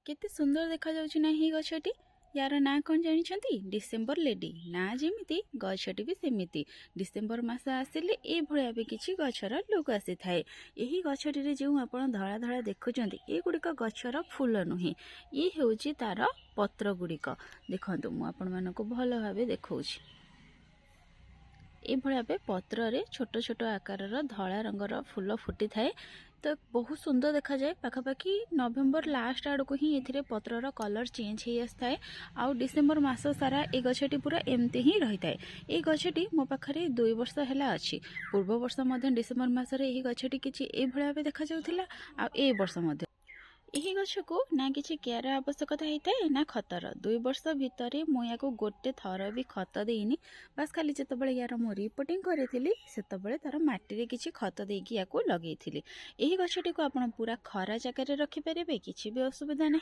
केते सुंदर देखा जाउछि ना ही गछटी। यार ना कौन जानिछंती डिसेंबर लेडी ना जेमिति गछटी भी सेमिति डिसेंबर मास आसिले ए भलिया भी किछि गछर लुक आसी थाए। एही गछटी रे जेउ आपण धळा धळा देखुचंती ए गुडिक गछर फूल नुहे, ये हेउछि तार पत्र गुडिक। देखंतु मु आपण मानको भलो भाबे देखौछि। ए भलिया बे पत्र रे छोट छोट आकार धला रंगर फूल फुटी थाए। तो बहुत सुंदर देखा जाए। पाखापाखि नवेम्बर लास्ट आड़ को ही ए पत्रर कलर चेंज हो आए। आउ डिसेम्बर मास सारा ए गछटी पूरा एमती ही रही थाए। ए गछटी मो पाखरे 2 वर्ष हैला अछि। पूर्व वर्ष मध्य डिसेम्बर मासरे एही गछटी किछि ए भलिया भाबे देखा जाउथिला। आ ए वर्ष मध्य यही गछ को ना किसी केयर आवश्यकता होता है ना खतर। 2 वर्ष भितर मुझे गोटे थर भी खत देनी। बास खाली जिते यार मु रिपोर्टिंग करी से तार मटी किसी खत देकी या लगे। यही गछटी को आप पूरा खरा जगह रखिपारे, किसी भी असुविधा ना।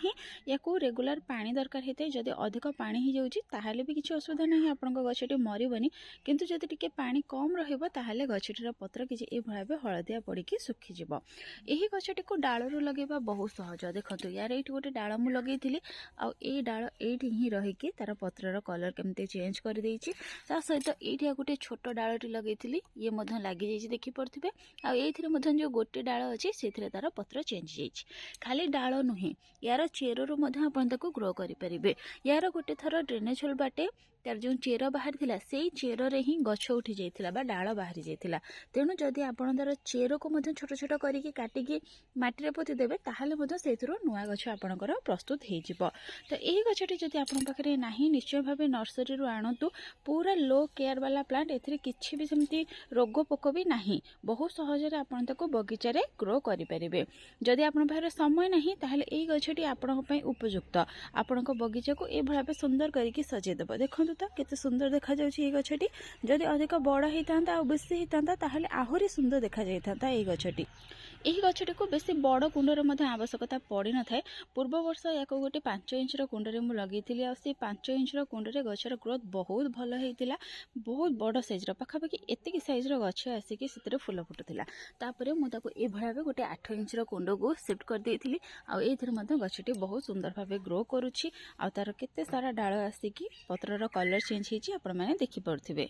या रेगुलर पानी दरकार होता है। जदि अधिक पानी हो जाए भी किसी असुविधा ना, आपण गछटी मरबनी। किंतु जदि टिके पानी कम रहा गछटीर पत्र किसी ए भाव हलदिया पड़ी सुखीज। यही गछटी को डालू लगेगा बहुत सहज। देखो यार ये गोटे डाल मु लगे डाल ये रहीकि तार पत्रर कलर केमती चेंज कर देछि। ता सहित ये गोटे छोट डालटी लगे ये लगी जाइए देखी पड़े। आउ जो गोटे डाल अच्छी से तार पत्र चेंज जाइए। खाली डाल नुहे यार चेरु ग्रो करें। यार गोटे थर ड्रेनेज होल बाटे तार जो चेर बाहरी थिला से चेर रे ही गछ उठी जाइथिला बा डाल बाहरी जाइथिला। तेणु जदि आपण तार चेर को छोट छोट करिके काटिकी माटी रे पोति देबे ताहाले मध्य सेथिरो नुआ गछ आपणकर प्रस्तुत हो जिवो। तो यही गछटी जदि आपण पाखरे नाही निश्चय भाबे नर्सरी रु आणतु। पूरा लो केयर वाला प्लांट, एथिरे किछि भी सेमती रोग पोक भी नाही। बहुत सहज रे आपण ताको बगीचा रे ग्रो करि परिबे। जदि आपण पाखरे समय नाही ताहाले एही गछटी आपण पई उपयुक्त। आपण बगीचा को ए भाबे सुंदर करिके सजे देबो। देखंतु तो केते सुंदर देखा जाउछि ए गछटी। जदि अधिक बड़ हेतांता आ बेसी हेतांता ताहाले आहुरी सुंदर देखा जाइतांता ए गछटी। यही गछटी को बेसी बड़ कुंडर मध्य आवश्यकता पड़ी न थाए। पूर्व वर्ष या गोटे 5 इंच कुंडरे मु लगेइथिली। आ से 5 इंच कुंडरे गछर ग्रोथ बहुत भल हेतिला। बहुत बड़ साइज पाखापाखि एतिकी साइज गछ आसिकी सेतरे फूल फुटुथिला। तापरे मु ताको ए भळाबे गोटे 8 इंच कुंड को शिफ्ट कर देइथिली। आ एथिरे मध्य गछटी बहुत सुंदर भाबे ग्रो करूछि। आ तार केते सारा डाळ आसिकी पत्रर कलर चेंज हेछि आपण माने देखि पड़थिबे।